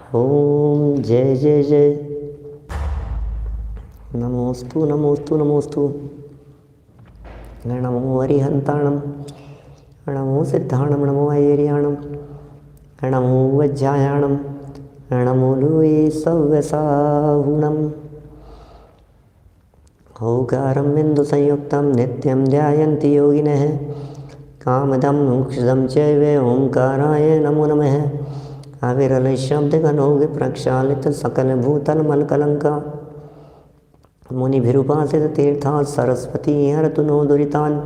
ओम जय जय जय। नमोस्तु नमोस्तु नमोस्तु। नमो अरिहंताणं, नमो सिद्धाणं, नमो ऐर्याणं, नमो वज्रायाणं, नमो लूये सव्यसाहुणम्। ओंकारं बिन्दुसंयुक्तं नित्यं ध्यायन्ति योगिनः। कामदं मोक्षदं चैव ओंकाराय नमो नमः। अविरल शब्दगणो विप्रक्षालित सकलभूतलमलकलङ्का। मुनिभिरुपासित तीर्था सरस्वती हरतु नो दुरितान्।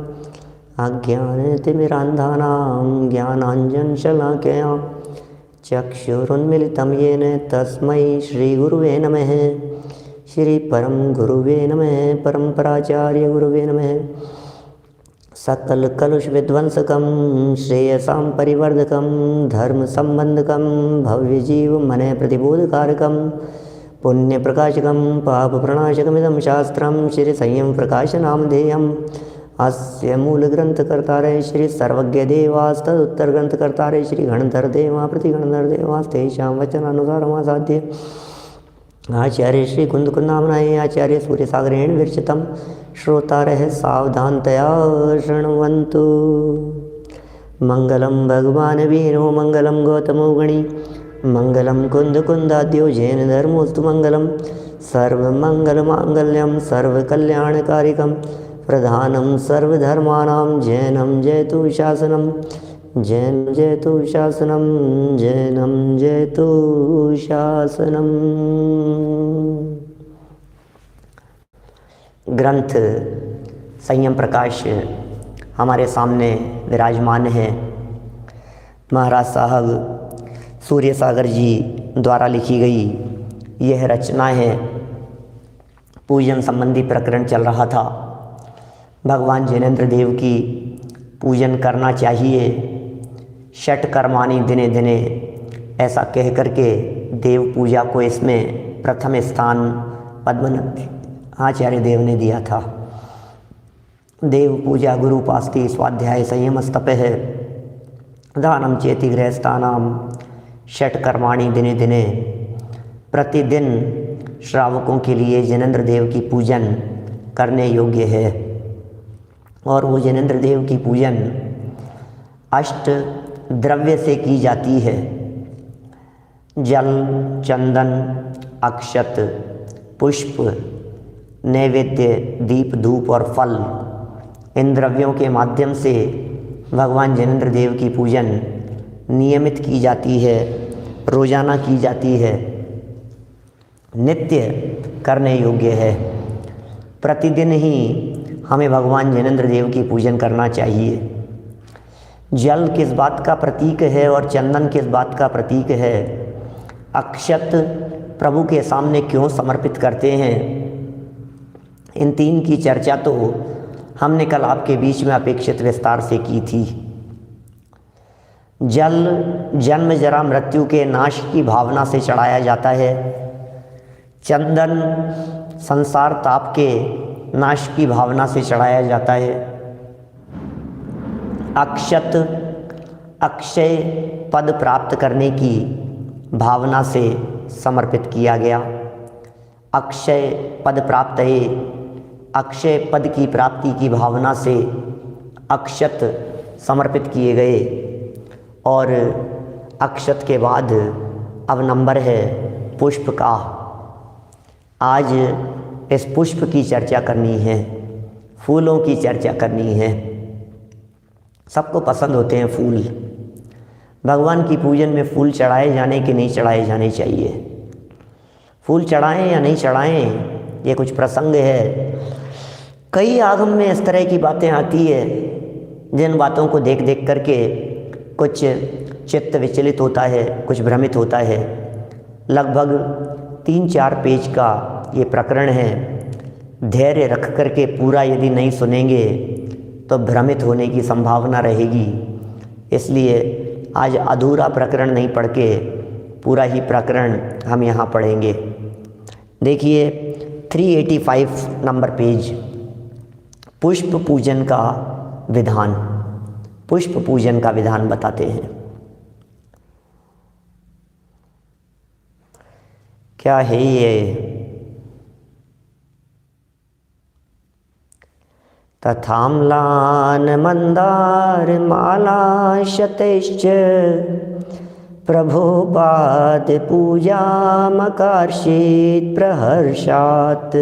अज्ञानतिमिरान्धानां ज्ञानाञ्जनशलाकया चक्षुरुन्मिलितं येन तस्मै श्रीगुरुवे नमः। श्रीपरं गुरुवे नमः। परम्पराचार्य गुरुवे नमः। सकलकलुषविध्वंसकं श्रेयसां परिवर्धकं धर्मसम्बन्धकं भव्यजीवमनः प्रतिबोधकारकं पुण्यप्रकाशकं पापप्रणाशकमिदं शास्त्रं श्रीसंयमप्रकाशनामधेयम्। अस्य मूलग्रन्थकर्तारः श्री सर्वज्ञदेवास्तदुत्तरग्रन्थकर्तारः श्री गणधरदेवा प्रतिगणधरदेवास्तेषां वचनानुसारमासाद्य आचार्य श्री कुन्दकुन्दामनाय आचार्य सूर्यसागरेण विरचितं श्रोतारः सावधानतया शृण्वन्तु। मंगलम भगवान वीरो मंगलम गौतमो गणी मंगलम कुन्दकुन्दाद्यो जैन धर्मोस्तु मंगलम सर्वमंगलमांगल्यं सर्वकल्याणकारिकं प्रधानं सर्वधर्माणां जैनं जयतु शासनं जैनं जयतु शासनं जैनं जयतु शासनम्। ग्रंथ संयम प्रकाश हमारे सामने विराजमान है। महाराज साहब सूर्यसागर जी द्वारा लिखी गई यह रचना है। पूजन संबंधी प्रकरण चल रहा था। भगवान जैनेन्द्र देव की पूजन करना चाहिए, षट कर्माणि दिने दिने, ऐसा कह करके देव पूजा को इसमें प्रथम स्थान पद्मनाभ आचार्य देव ने दिया था। देव पूजा गुरु उपास्ति स्वाध्याय संयमस्तपः दानम चेति गृहस्थानां षट कर्माणि दिने दिने। प्रतिदिन श्रावकों के लिए जैनेन्द्र देव की पूजन करने योग्य है और वो जैनेन्द्र देव की पूजन अष्ट द्रव्य से की जाती है। जल, चंदन, अक्षत, पुष्प, नैवेद्य, दीप, धूप और फल, इन द्रव्यों के माध्यम से भगवान जैनेन्द्र देव की पूजन नियमित की जाती है, रोजाना की जाती है, नित्य करने योग्य है। प्रतिदिन ही हमें भगवान जैनेन्द्र देव की पूजन करना चाहिए। जल किस बात का प्रतीक है और चंदन किस बात का प्रतीक है, अक्षत प्रभु के सामने क्यों समर्पित करते हैं, इन तीन की चर्चा तो हमने कल आपके बीच में अपेक्षित विस्तार से की थी। जल जन्म जरा मृत्यु के नाश की भावना से चढ़ाया जाता है। चंदन संसार ताप के नाश की भावना से चढ़ाया जाता है। अक्षत अक्षय पद प्राप्त करने की भावना से समर्पित किया गया। अक्षय पद प्राप्त है, अक्षय पद की प्राप्ति की भावना से अक्षत समर्पित किए गए। और अक्षत के बाद अब नंबर है पुष्प का। आज इस पुष्प की चर्चा करनी है, फूलों की चर्चा करनी है। सबको पसंद होते हैं फूल। भगवान की पूजन में फूल चढ़ाए जाने कि नहीं चढ़ाए जाने चाहिए, फूल चढ़ाएं या नहीं चढ़ाएं, ये कुछ प्रसंग है। कई आगम में इस तरह की बातें आती है जिन बातों को देख देख करके कुछ चित्त विचलित होता है, कुछ भ्रमित होता है। लगभग 3-4 पेज का ये प्रकरण है। धैर्य रख करके पूरा यदि नहीं सुनेंगे तो भ्रमित होने की संभावना रहेगी। इसलिए आज अधूरा प्रकरण नहीं पढ़ के पूरा ही प्रकरण हम यहाँ पढ़ेंगे। देखिए 385 नंबर पेज, पुष्प पूजन का विधान। पुष्प पूजन का विधान बताते हैं। क्या है ये? तथाम्लान मंदार माला शतैश्च प्रभुपाद पूजा मकार्षित प्रहर्षात्।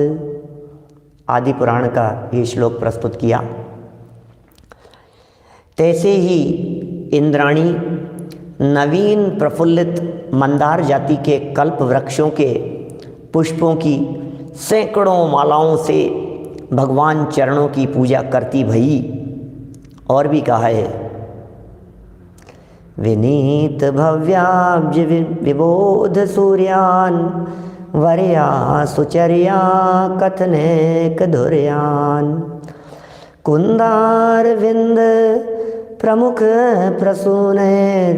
आदि पुराण का ये श्लोक प्रस्तुत किया। तैसे ही इंद्राणी नवीन प्रफुल्लित मंदार जाति के कल्प वृक्षों के पुष्पों की सैकड़ों मालाओं से भगवान चरणों की पूजा करती भई। और भी कहा है, विनीत भव्याब्ज विबोध सूर्यान वर्या सुचर्या कथनेक धुर्यान कुंदार विंद प्रमुख प्रसूनैर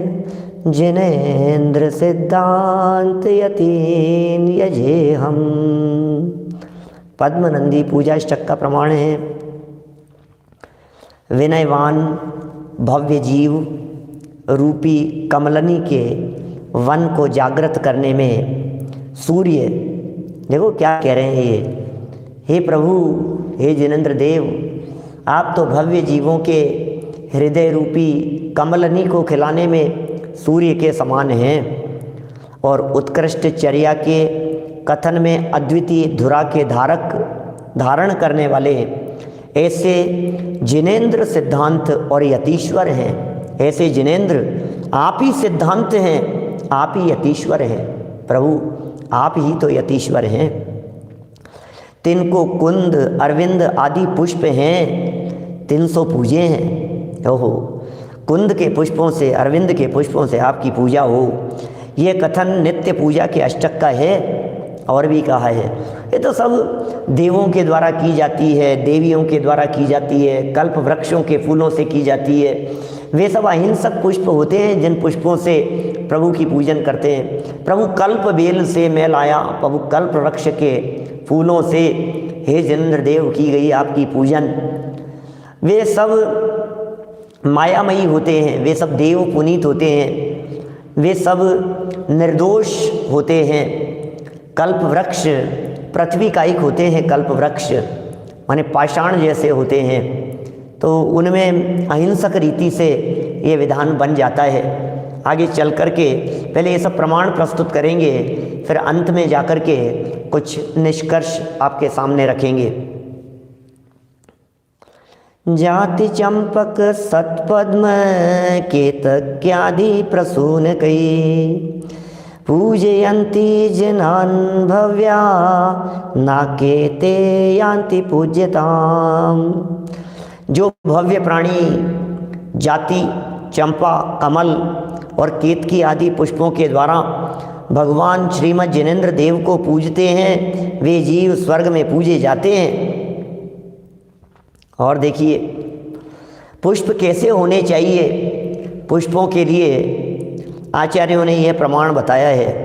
जिनेन्द्र सिद्धांत यतीन यजे हम। पद्मनंदी पूजा अष्टक का प्रमाण है। विनयवान भव्य जीव रूपी कमलनी के वन को जागृत करने में सूर्य, देखो क्या कह रहे हैं ये, हे प्रभु, हे जिनेन्द्र देव, आप तो भव्य जीवों के हृदय रूपी कमलनी को खिलाने में सूर्य के समान हैं और उत्कृष्ट चर्या के कथन में अद्वितीय धुरा के धारण करने वाले ऐसे जिनेन्द्र सिद्धांत और यतीश्वर हैं। ऐसे जिनेन्द्र आप ही सिद्धांत हैं, आप ही यतीश्वर हैं। प्रभु आप ही तो यतीश्वर हैं। तिनको कुंद अरविंद आदि पुष्प हैं, 300 पूजे हैं। ओहो, कुंद के पुष्पों से, अरविंद के पुष्पों से आपकी पूजा हो, ये कथन नित्य पूजा के अष्टक का है। और भी कहा है, ये तो सब देवों के द्वारा की जाती है, देवियों के द्वारा की जाती है, कल्प वृक्षों के फूलों से की जाती है। वे सब अहिंसक पुष्प होते हैं जिन पुष्पों से प्रभु की पूजन करते हैं। प्रभु कल्प बेल से मैं लाया, प्रभु कल्प वृक्ष के फूलों से हे जिनेन्द्र देव की गई आपकी पूजन। वे सब मायामयी होते हैं, वे सब देव पुनीत होते हैं, वे सब निर्दोष होते हैं। कल्प वृक्ष पृथ्वी कायिक होते हैं, कल्प वृक्ष माने पाषाण जैसे होते हैं, तो उनमें अहिंसक रीति से ये विधान बन जाता है। आगे चल कर के पहले ये सब प्रमाण प्रस्तुत करेंगे, फिर अंत में जाकर के कुछ निष्कर्ष आपके सामने रखेंगे। जाति चंपक सतपद्म केतक्यादि प्रसून कई पूजयन्ति जनान भव्या नाकेते यान्ति पूज्यताम। जो भव्य प्राणी जाति चंपा कमल और केतकी आदि पुष्पों के द्वारा भगवान श्रीमद् जिनेन्द्र देव को पूजते हैं, वे जीव स्वर्ग में पूजे जाते हैं। और देखिए पुष्प कैसे होने चाहिए, पुष्पों के लिए आचार्यों ने यह प्रमाण बताया है।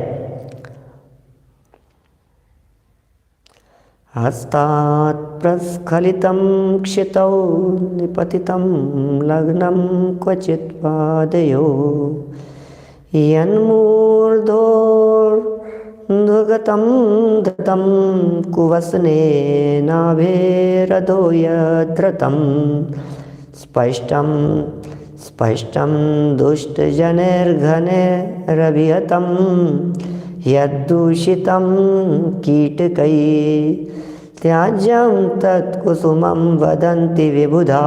हस्तात् प्रस्खलितं क्षितौ निपतितं लग्नं क्वचित् पादयो यन्मूर्धोर्ध्वगतं धृतं कुवसनेनाभेरधो यद्धृतं स्पष्टं दुष्टजनैर्घनैरभिहतं यद्दूषितं कीटकैः त्याज्यं तत्कुसुमं वदन्ति विबुधा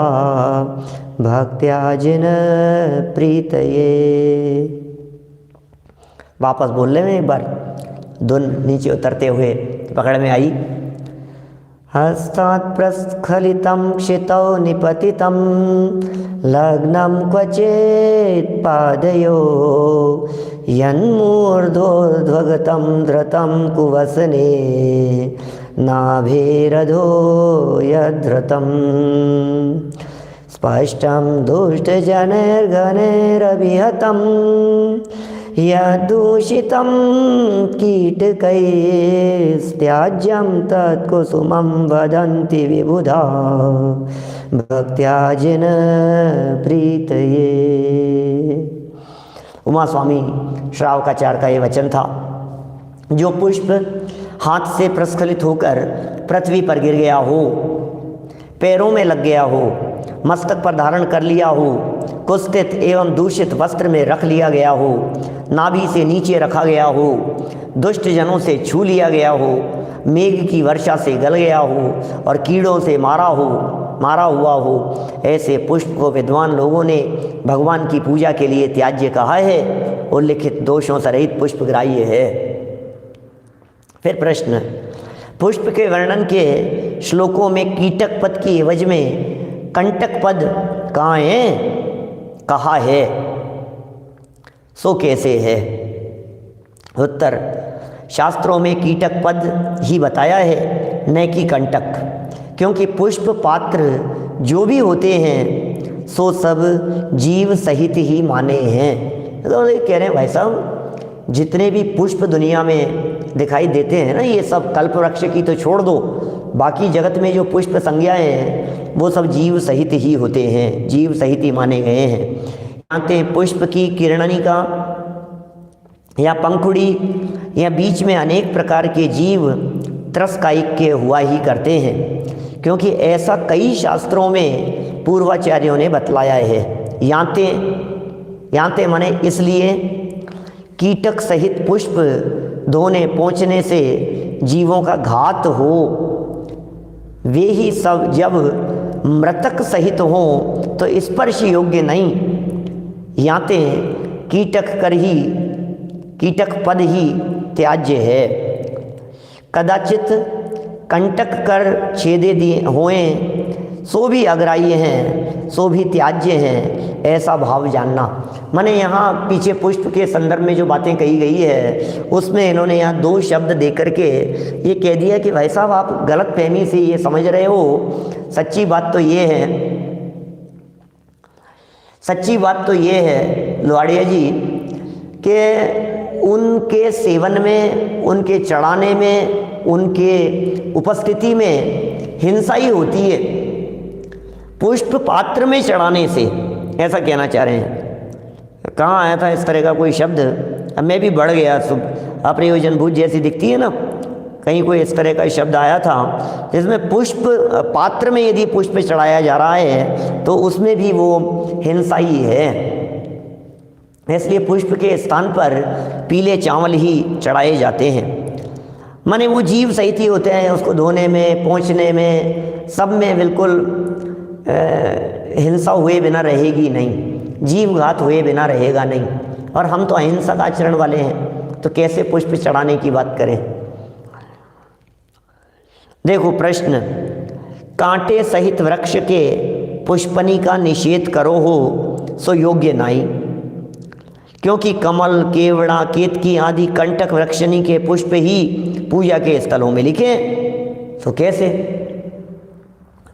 भक्त्या जिनप्रीतये। वापस बोल रहे हैं एक बार, धुन नीचे उतरते हुए पकड़ में आई। हस्तात् प्रस्खलितं क्षितौ निपतितं लग्नं क्वचित् पादयो यन्मूर्धोर्ध्वगतं धृतं कुवसने नाभेरधो यद्धृतं स्पष्टं दुष्टजनैर्घनैरभिहतं यद्दूषितं कीटकैस्त्याज्यं तत्कुसुमं वदन्ति विबुधा भक्त्या जिनप्रीतये। उमा स्वामी श्रावकाचार्य का ये वचन था। जो पुष्प हाथ से प्रस्खलित होकर पृथ्वी पर गिर गया हो, पैरों में लग गया हो, मस्तक पर धारण कर लिया हो, कुत्सित एवं दूषित वस्त्र में रख लिया गया हो, नाभि से नीचे रखा गया हो, दुष्ट जनों से छू लिया गया हो, मेघ की वर्षा से गल गया हो और कीड़ों से मारा हुआ हो, ऐसे पुष्प को विद्वान लोगों ने भगवान की पूजा के लिए त्याज्य कहा है। उल्लिखित दोषों से रहित पुष्प ग्राह्य है। फिर प्रश्न, पुष्प के वर्णन के श्लोकों में कीटक पद की एवज में कंटक पद कहाँ है, कहा है, सो कैसे है? उत्तर, शास्त्रों में कीटक पद ही बताया है, न कि कंटक, क्योंकि पुष्प पात्र जो भी होते हैं सो सब जीव सहित ही माने हैं। तो ये कह रहे हैं भाई साहब, जितने भी पुष्प दुनिया में दिखाई देते हैं ना, ये सब कल्प वृक्ष की तो छोड़ दो, बाकी जगत में जो पुष्प संज्ञाएं हैं वो सब जीव सहित ही होते हैं, जीव सहित ही माने गए हैं। जानते पुष्प की किरणनिका या पंखुड़ी या बीच में अनेक प्रकार के जीव त्रस्कायिक हुआ ही करते हैं, क्योंकि ऐसा कई शास्त्रों में पूर्वाचार्यों ने बतलाया है। यांते माने इसलिए कीटक सहित पुष्प धोने पहुँचने से जीवों का घात हो, वे ही सब जब मृतक सहित हों तो स्पर्श योग्य नहीं। यांते कीटक पद ही त्याज्य है। कदाचित कंटक कर छेदे दिए हुए सो भी अग्राह्य हैं, सो भी त्याज्य हैं, ऐसा भाव जानना। माने यहाँ पीछे पुष्प के संदर्भ में जो बातें कही गई है उसमें इन्होंने यहाँ दो शब्द दे करके ये कह दिया कि भाई साहब आप गलत फहमी से ये समझ रहे हो। सच्ची बात तो ये है लोहाड़िया जी कि उनके सेवन में, उनके चढ़ाने में, उनके उपस्थिति में हिंसा ही होती है, पुष्प पात्र में चढ़ाने से, ऐसा कहना चाह रहे हैं। कहाँ आया था इस तरह का कोई शब्द? अब मैं भी बढ़ गया, अप्रयोजन भूत जैसी दिखती है ना, कहीं कोई इस तरह का शब्द आया था जिसमें पुष्प पात्र में यदि पुष्प चढ़ाया जा रहा है तो उसमें भी वो हिंसा ही है। इसलिए पुष्प के स्थान पर पीले चावल ही चढ़ाए जाते हैं। माने वो जीव सहित ही होते हैं, उसको धोने में, पहुँचने में, सब में बिल्कुल हिंसा हुए बिना रहेगी नहीं, जीव घात हुए बिना रहेगा नहीं। और हम तो अहिंसक आचरण वाले हैं, तो कैसे पुष्प चढ़ाने की बात करें? देखो प्रश्न, कांटे सहित वृक्ष के पुष्पनी का निषेध करो हो सो योग्य नहीं, क्योंकि कमल, केवड़ा, केतकी आदि कंटक वृक्षनी के पुष्प ही पूजा के स्थलों में लिखे। तो कैसे?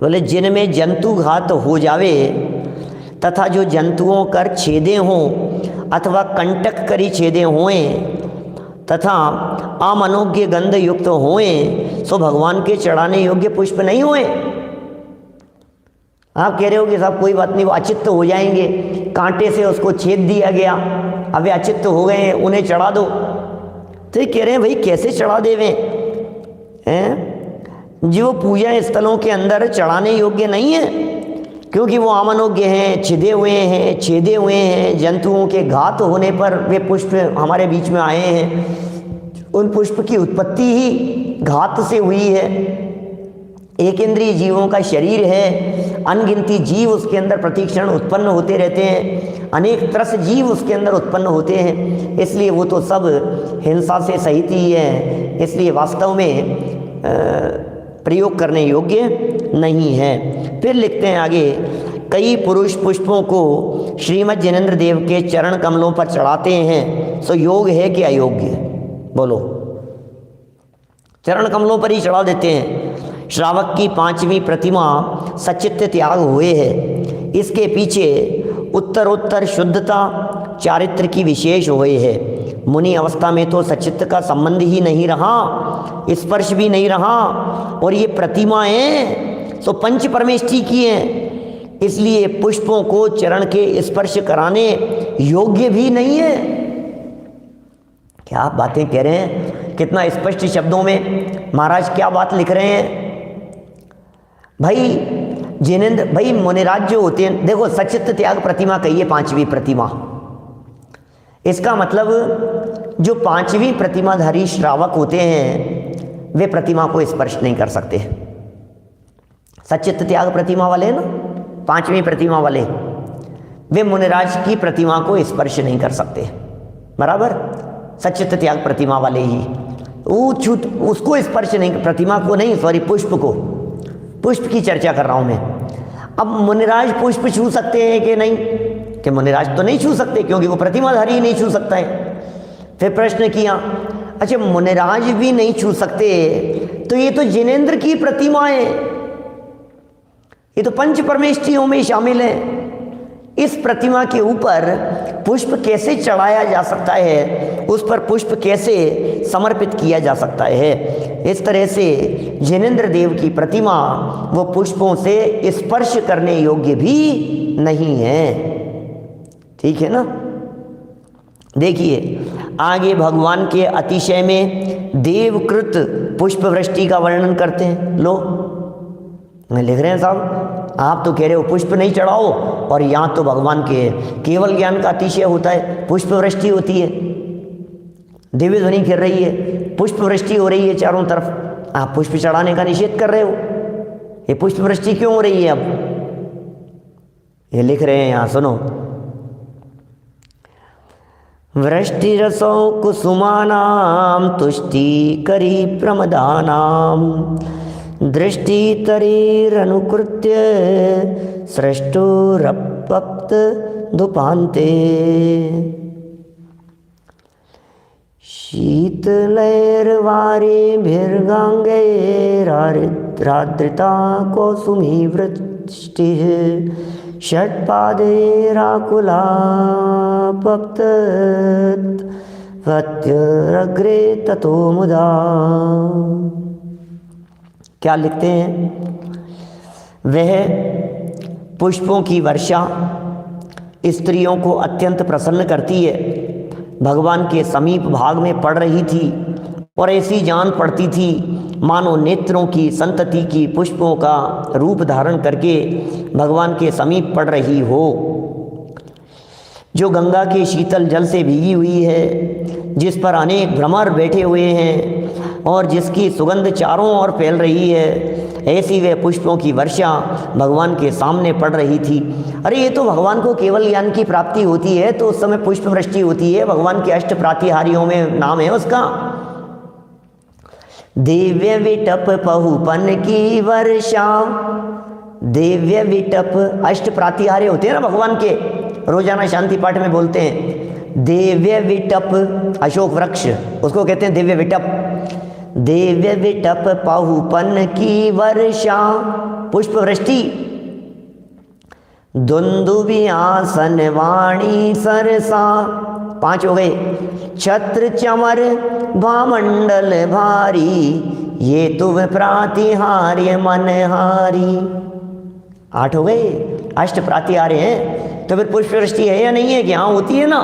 बोले जिनमें जंतु घात हो जावे तथा जो जंतुओं कर छेदे हों अथवा कंटक करी छेदे होएं तथा अमनोज्ञ गंध युक्त होएं सो भगवान के चढ़ाने योग्य पुष्प नहीं होए। आप कह रहे हो कि साहब कोई बात नहीं, वो अचित्त हो जाएंगे, कांटे से उसको छेद दिया गया, अब वे अचित्त हो गए हैं, उन्हें चढ़ा दो। तो ये कह रहे हैं भाई कैसे चढ़ा देवे हैं, जो पूजा स्थलों के अंदर चढ़ाने योग्य नहीं है, क्योंकि वो अमनोज्ञ हैं, छेदे हुए हैं, जंतुओं के घात होने पर वे पुष्प हमारे बीच में आए हैं। उन पुष्प की उत्पत्ति ही घात से हुई है। एक इंद्रिय जीवों का शरीर है, अनगिनती जीव उसके अंदर प्रतिक्षण उत्पन्न होते रहते हैं, अनेक त्रस जीव उसके अंदर उत्पन्न होते हैं, इसलिए वो तो सब हिंसा से सहित ही है, इसलिए वास्तव में प्रयोग करने योग्य नहीं है। फिर लिखते हैं आगे, कई पुरुष पुष्पों को श्रीमद् जिनेंद्र देव के चरण कमलों पर चढ़ाते हैं, सो योग है कि अयोग्य? बोलो। चरण कमलों पर ही चढ़ा देते हैं। श्रावक की 5वीं प्रतिमा सचित्त त्याग हुए है, इसके पीछे उत्तरोत्तर शुद्धता चारित्र की विशेष हुए है। मुनि अवस्था में तो सचित्त का संबंध ही नहीं रहा, स्पर्श भी नहीं रहा, और ये प्रतिमाएं तो पंच परमेष्ठी की हैं, इसलिए पुष्पों को चरण के स्पर्श कराने योग्य भी नहीं है। क्या आप बातें कह रहे हैं कितना स्पष्ट शब्दों में महाराज क्या बात लिख रहे हैं। भाई जिनेंद्र भाई मुनिराज जो होते हैं, देखो सचित्त त्याग प्रतिमा कहिए पांचवी प्रतिमा, इसका मतलब जो पांचवी प्रतिमाधारी श्रावक होते हैं वे प्रतिमा को स्पर्श नहीं कर सकते। सचित्त त्याग प्रतिमा वाले ना, पांचवी प्रतिमा वाले, वे मुनिराज की प्रतिमा को स्पर्श नहीं कर सकते, बराबर। सचित्त त्याग प्रतिमा वाले ही उसको स्पर्श नहीं, प्रतिमा को नहीं, सॉरी पुष्प को, पुष्प की चर्चा कर रहा हूं मैं। अब मुनिराज पुष्प छू सकते हैं कि नहीं, कि मुनिराज तो नहीं छू सकते क्योंकि वो प्रतिमाधारी ही नहीं छू सकता है। फिर प्रश्न किया, अच्छा मुनिराज भी नहीं छू सकते तो ये तो जिनेंद्र की प्रतिमा है, ये तो पंच परमेष्ठियों में शामिल है, इस प्रतिमा के ऊपर पुष्प कैसे चढ़ाया जा सकता है, उस पर पुष्प कैसे समर्पित किया जा सकता है। इस तरह से जिनेंद्र देव की प्रतिमा वो पुष्पों से स्पर्श करने योग्य भी नहीं है, ठीक है ना। देखिए आगे भगवान के अतिशय में देवकृत पुष्प वृष्टि का वर्णन करते हैं। लो मैं लिख रहे हैं साहब, आप तो कह रहे हो पुष्प नहीं चढ़ाओ, और यहाँ तो भगवान के केवल ज्ञान का अतिशय होता है, पुष्प वृष्टि होती है, दिव्य ध्वनि फिर रही है, पुष्प वृष्टि हो रही है चारों तरफ, आप पुष्प चढ़ाने का निषेध कर रहे हो। ये पुष्प वृष्टि क्यों हो रही है? अब ये लिख रहे हैं यहाँ, सुनो। वृष्टिरसो कुसुमानां तुष्टि करी प्रमदानां दृष्टितरीरनुकृत्य सृष्टुरपप्त धुपान्ते शीतलैर्वारेभिर्गाङ्गैरार्द्रिता कौसुमी वृष्टिः षट्पादैराकुलापप्तवत्यरग्रे ततो मुदा। क्या लिखते हैं? वह पुष्पों की वर्षा स्त्रियों को अत्यंत प्रसन्न करती है, भगवान के समीप भाग में पड़ रही थी और ऐसी जान पड़ती थी मानो नेत्रों की संतति की पुष्पों का रूप धारण करके भगवान के समीप पड़ रही हो, जो गंगा के शीतल जल से भीगी हुई है, जिस पर अनेक भ्रमर बैठे हुए हैं और जिसकी सुगंध चारों ओर फैल रही है, ऐसी वे पुष्पों की वर्षा भगवान के सामने पड़ रही थी। अरे ये तो भगवान को केवल ज्ञान की प्राप्ति होती है तो उस समय पुष्प वृष्टि होती है, भगवान के अष्ट प्रातिहारियों में नाम है उसका। दिव्य विटप पहुपन की वर्षा, दिव्य विटप, अष्ट प्रातिहार्य होते हैं ना भगवान के, रोजाना शांति पाठ में बोलते हैं। दिव्य विटप, अशोक वृक्ष, उसको कहते हैं दिव्य विटप। दिव्य विटप पहुपन की वर्षा, पुष्प वृष्टि। दुंदुभियासन वाणी सरसा, 5 हो गए। छत्र चमर भामंडल भारी, ये तुम प्रातिहार्य मनहारी, 8 हो गए। अष्ट प्रातिहार्य हैं तो फिर पुष्प वृष्टि है या नहीं है? कि हाँ होती है ना।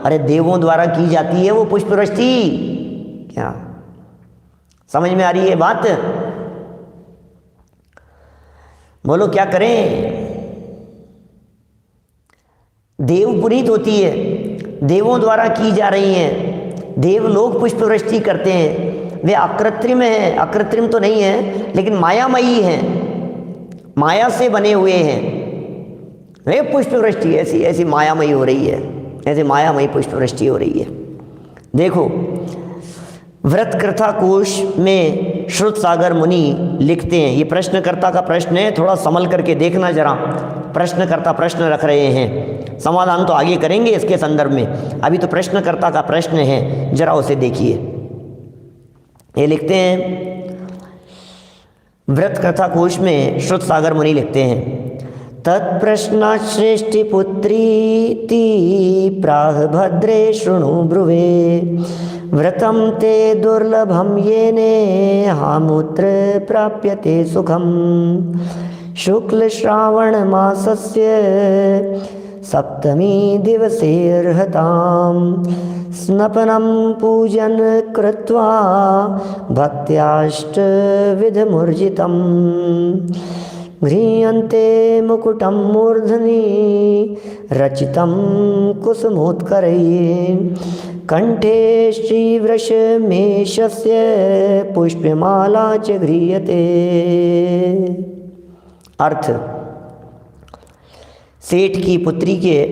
अरे देवों द्वारा की जाती है वो पुष्प वृष्टि। क्या समझ में आ रही है बात? बोलो क्या करें? देव पुनीत होती है, देवों द्वारा की जा रही हैं, देव लोग पुष्प वृष्टि करते हैं। वे अकृत्रिम है, अकृत्रिम तो नहीं है लेकिन मायामयी हैं, माया से बने हुए हैं। वे पुष्प वृष्टि ऐसी ऐसी मायामयी हो रही है, ऐसे मायामयी पुष्प वृष्टि हो रही है। देखो व्रत कथा कोश में श्रुत सागर मुनि लिखते हैं, ये प्रश्नकर्ता का प्रश्न है, थोड़ा संभल करके देखना जरा। प्रश्नकर्ता प्रश्न रख रहे हैं, समाधान तो आगे करेंगे इसके संदर्भ में, अभी तो प्रश्नकर्ता का प्रश्न है, जरा उसे देखिए। ये लिखते हैं व्रत कथा कोश में श्रुत सागर मुनि लिखते हैं, तत्प्रश्ना श्रेष्ठि पुत्रीति प्राह भद्रे शृणु ब्रुवे, व्रतम ते दुर्लभम येने हामुत्र प्राप्यते सुखम, शुक्ल श्रावण मासस्य सप्तमी दिवसे अर्हताम स्नपनं पूजन कृत्वा भक्त्याष्टविधमूर्जितं गृह्यन्ते मुकुटं मूर्धनि रचितं कुसुमोत्करैः कंठे श्रीवृषमेशस्य पुष्पमाला च गृह्यते। अर्थ, सेठ की पुत्री के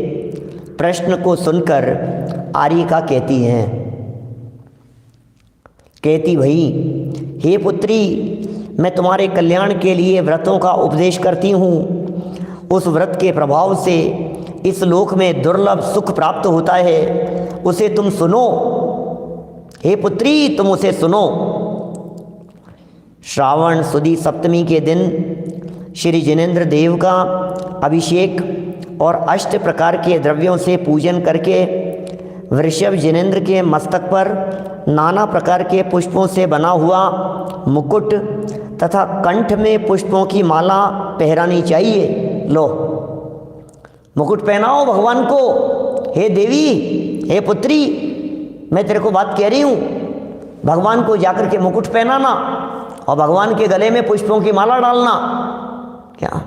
प्रश्न को सुनकर आर्यिका कहती हैं, कहती भई हे पुत्री, मैं तुम्हारे कल्याण के लिए व्रतों का उपदेश करती हूँ। उस व्रत के प्रभाव से इस लोक में दुर्लभ सुख प्राप्त होता है, उसे तुम सुनो। हे पुत्री, तुम उसे सुनो। श्रावण सुदी सप्तमी के दिन श्री जिनेंद्र देव का अभिषेक और 8 प्रकार के द्रव्यों से पूजन करके वृषभ जिनेंद्र के मस्तक पर नाना प्रकार के पुष्पों से बना हुआ मुकुट तथा कंठ में पुष्पों की माला पहरानी चाहिए। लो, मुकुट पहनाओ भगवान को। हे देवी, हे पुत्री, मैं तेरे को बात कह रही हूँ, भगवान को जाकर के मुकुट पहनाना और भगवान के गले में पुष्पों की माला डालना। क्या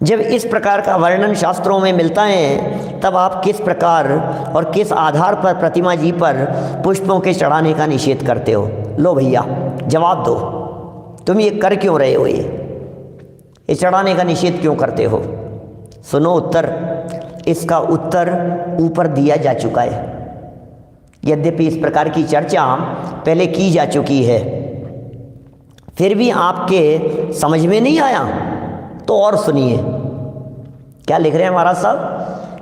जब इस प्रकार का वर्णन शास्त्रों में मिलता है, तब आप किस प्रकार और किस आधार पर प्रतिमा जी पर पुष्पों के चढ़ाने का निषेध करते हो? लो भैया, जवाब दो, तुम ये कर क्यों रहे हो? ये चढ़ाने का निषेध क्यों करते हो? सुनो उत्तर। इसका उत्तर ऊपर दिया जा चुका है। यद्यपि इस प्रकार की चर्चा पहले की जा चुकी है, फिर भी आपके समझ में नहीं आया तो और सुनिए क्या लिख रहे हैं महाराज साहब।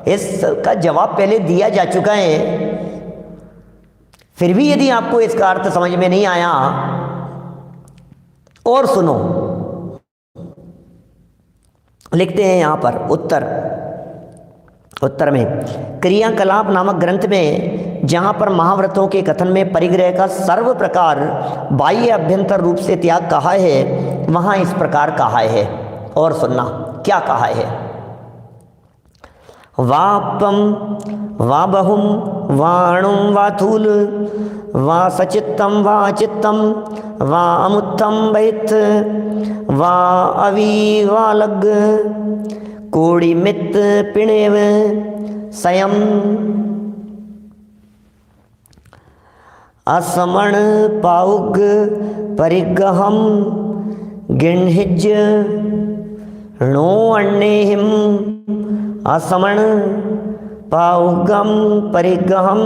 इसका जवाब पहले दिया जा चुका है, फिर भी यदि आपको इसका अर्थ समझ में नहीं आया और सुनो। लिखते हैं यहां पर उत्तर में क्रियाकलाप नामक ग्रंथ में जहां पर महाव्रतों के कथन में परिग्रह का सर्व प्रकार बाह्य अभ्यंतर रूप से त्याग कहा है, वहां इस प्रकार कहा है। और सुनना क्या कहा है। वापम वा बहुम वाणुम वा थूल वा सचित्तम वा चित्तम वा अमुत्तम बैत वा अवी वा लग कोड़ी मित पिणेव स्वयं असमण पाउग परिगहम गिणहिज णो अण्णेहिम असमण पाउगम परिगहम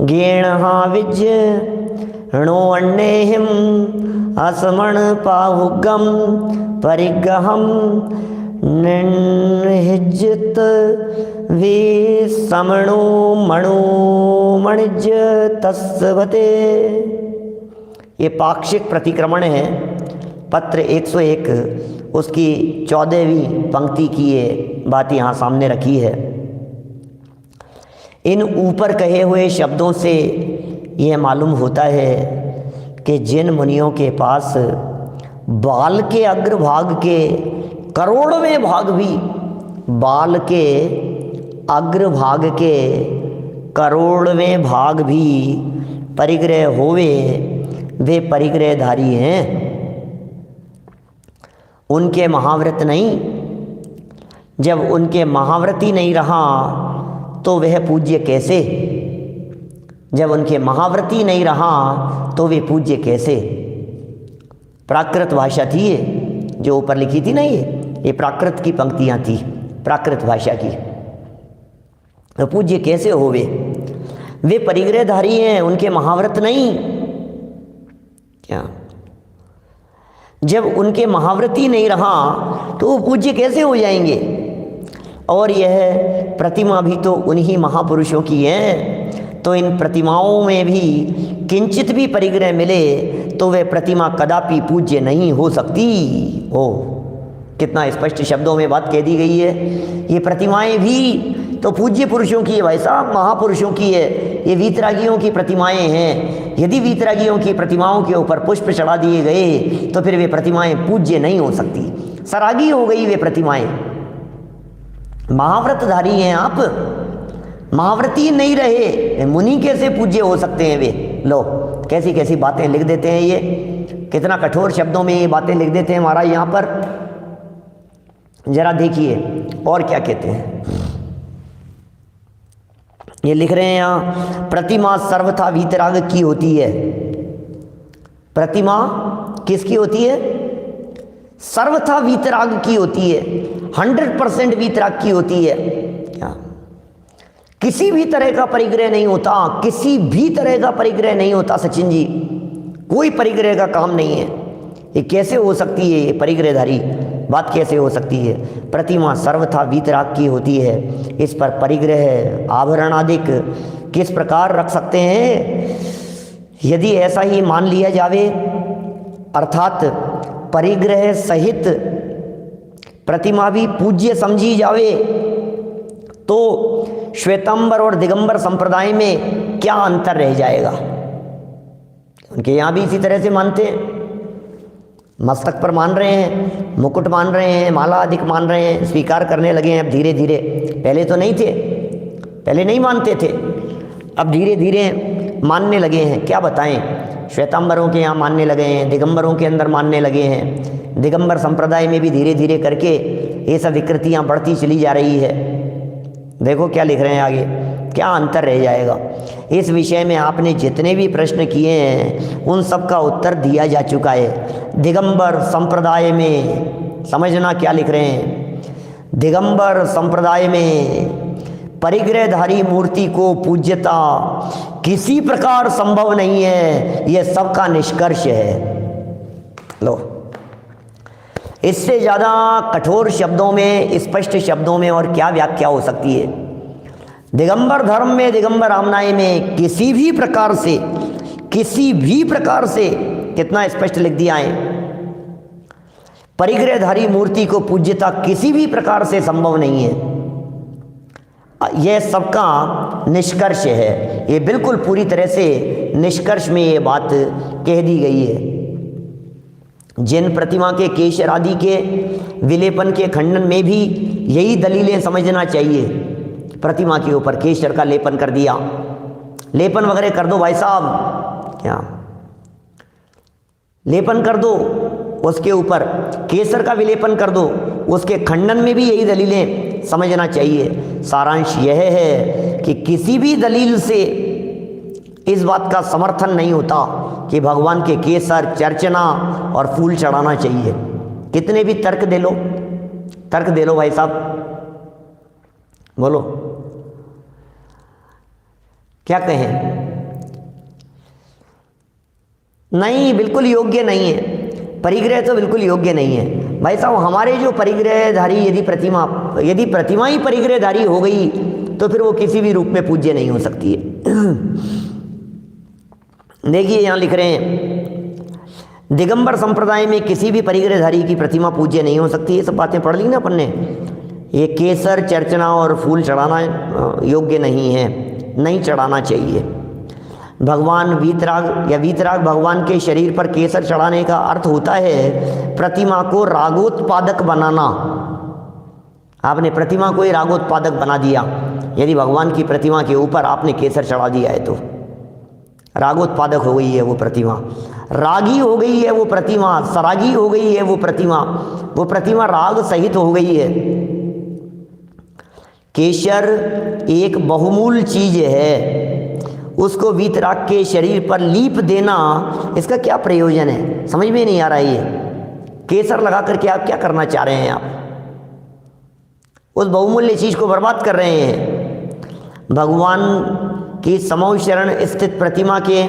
गेणहाविज णो अण्णेहिम असमण पाहुगम परिगहम निहिजत वे समणो मणो मणिज तस्वते। ये पाक्षिक प्रतिक्रमण है, पत्र 101, उसकी 14वीं पंक्ति की ये बात यहाँ सामने रखी है। इन ऊपर कहे हुए शब्दों से यह मालूम होता है कि जिन मुनियों के पास बाल के अग्रभाग के करोड़वें भाग भी, बाल के अग्रभाग के करोड़वें भाग भी परिग्रह होवे, वे परिग्रहधारी हैं। उनके महाव्रत नहीं। जब उनके महाव्रत ही नहीं रहा तो वह पूज्य कैसे? जब उनके महाव्रती नहीं रहा तो वे पूज्य कैसे? प्राकृत भाषा थी ये जो ऊपर लिखी थी ना, ये प्राकृत की पंक्तियां थी, प्राकृत भाषा की। तो पूज्य कैसे होवे? वे परिग्रहधारी हैं, उनके महाव्रत नहीं। क्या जब उनके महाव्रती नहीं रहा तो वो पूज्य कैसे हो जाएंगे? और यह प्रतिमा भी तो उन्हीं महापुरुषों की है, तो इन प्रतिमाओं में भी किंचित भी परिग्रह मिले तो वह प्रतिमा कदापि पूज्य नहीं हो सकती। हो कितना स्पष्ट शब्दों में बात कह दी गई है। ये प्रतिमाएं भी तो पूज्य पुरुषों की है भाई साहब, महापुरुषों की है। ये वीतरागियों की प्रतिमाएं हैं। यदि वीतरागियों की प्रतिमाओं के ऊपर पुष्प चढ़ा दिए गए तो फिर वे प्रतिमाएं पूज्य नहीं हो सकती, सरागी हो गई वे प्रतिमाएं। महाव्रतधारी हैं आप, महाव्रती नहीं रहे, मुनि कैसे पूज्य हो सकते हैं वे? लो कैसी कैसी बातें लिख देते हैं ये, कितना कठोर शब्दों में ये बातें लिख देते हैं महाराज यहाँ पर। जरा देखिए और क्या कहते हैं, ये लिख रहे हैं यहाँ, प्रतिमा सर्वथा वीतराग की होती है। प्रतिमा किसकी होती है? सर्वथा वीतराग की होती है, 100% वीतराग की होती है। क्या किसी भी तरह का परिग्रह नहीं होता, किसी भी तरह का परिग्रह नहीं होता सचिन जी, कोई परिग्रह का काम नहीं है। ये कैसे हो सकती है, ये परिग्रहधारी बात कैसे हो सकती है? प्रतिमा सर्वथा वीतराग की होती है, इस पर परिग्रह आभरण आदि किस प्रकार रख सकते हैं? यदि ऐसा ही मान लिया जावे, अर्थात परिग्रह सहित प्रतिमा भी पूज्य समझी जावे, तो श्वेतांबर और दिगंबर संप्रदाय में क्या अंतर रह जाएगा? उनके यहाँ भी इसी तरह से मानते हैं, मस्तक पर मान रहे हैं, मुकुट मान रहे हैं, माला अधिक मान रहे हैं, स्वीकार करने लगे हैं अब धीरे धीरे। पहले तो नहीं थे, पहले नहीं मानते थे, अब धीरे धीरे मानने लगे हैं। क्या बताएं, श्वेतांबरों के यहाँ मानने लगे हैं, दिगंबरों के अंदर मानने लगे हैं, दिगंबर संप्रदाय में भी धीरे धीरे करके ये सब विकृतियाँ बढ़ती चली जा रही है। देखो क्या लिख रहे हैं आगे, क्या अंतर रह जाएगा? इस विषय में आपने जितने भी प्रश्न किए हैं उन सब का उत्तर दिया जा चुका है। दिगंबर संप्रदाय में समझना क्या लिख रहे हैं, दिगंबर संप्रदाय में परिग्रहधारी मूर्ति को पूज्यता किसी प्रकार संभव नहीं है, यह सबका निष्कर्ष है। लो, इससे ज़्यादा कठोर शब्दों में, स्पष्ट शब्दों में और क्या व्याख्या हो सकती है? दिगंबर धर्म में, दिगंबर आमनाय में किसी भी प्रकार से, किसी भी प्रकार से, कितना स्पष्ट लिख दिया है, परिग्रहधारी मूर्ति को पूज्यता किसी भी प्रकार से संभव नहीं है। यह सबका निष्कर्ष है, ये बिल्कुल पूरी तरह से निष्कर्ष में ये बात कह दी गई है। जिन प्रतिमा के केशर आदि के विलेपन के खंडन में भी यही दलीलें समझना चाहिए। प्रतिमा के ऊपर केशर का लेपन कर दिया, लेपन वगैरह कर दो भाई साहब, क्या लेपन कर दो, उसके ऊपर केसर का विलेपन कर दो, उसके खंडन में भी यही दलीलें समझना चाहिए। सारांश यह है कि किसी भी दलील से इस बात का समर्थन नहीं होता कि भगवान के केसर, चर्चना और फूल चढ़ाना चाहिए। कितने भी तर्क दे लो, तर्क दे लो भाई साहब, बोलो क्या कहें? नहीं, बिल्कुल योग्य नहीं है, परिग्रह तो बिल्कुल योग्य नहीं है भाई साहब। हमारे जो परिग्रहधारी यदि प्रतिमा ही परिग्रहधारी हो गई तो फिर वो किसी भी रूप में पूज्य नहीं हो सकती है। देखिए यहाँ लिख रहे हैं, दिगंबर संप्रदाय में किसी भी परिग्रहधारी की प्रतिमा पूज्य नहीं हो सकती। ये सब बातें पढ़ ली ना अपन ने। ये केसर, चर्चना और फूल चढ़ाना योग्य नहीं है, नहीं चढ़ाना चाहिए। भगवान वीतराग या वीतराग भगवान के शरीर पर केसर चढ़ाने का अर्थ होता है प्रतिमा को रागोत्पादक बनाना। आपने प्रतिमा को ही रागोत्पादक बना दिया। यदि भगवान की प्रतिमा के ऊपर आपने केसर चढ़ा दिया है तो रागोत्पादक हो गई है वो प्रतिमा, रागी हो गई है वो प्रतिमा, सरागी हो गई है वो प्रतिमा राग सहित हो गई है। केसर एक बहुमूल्य चीज है, उसको वीतराग के शरीर पर लीप देना, इसका क्या प्रयोजन है? समझ में नहीं आ रहा है। ये केसर लगा करके आप क्या करना चाह रहे हैं? आप उस बहुमूल्य चीज को बर्बाद कर रहे हैं। भगवान की समूह शरण स्थित प्रतिमा के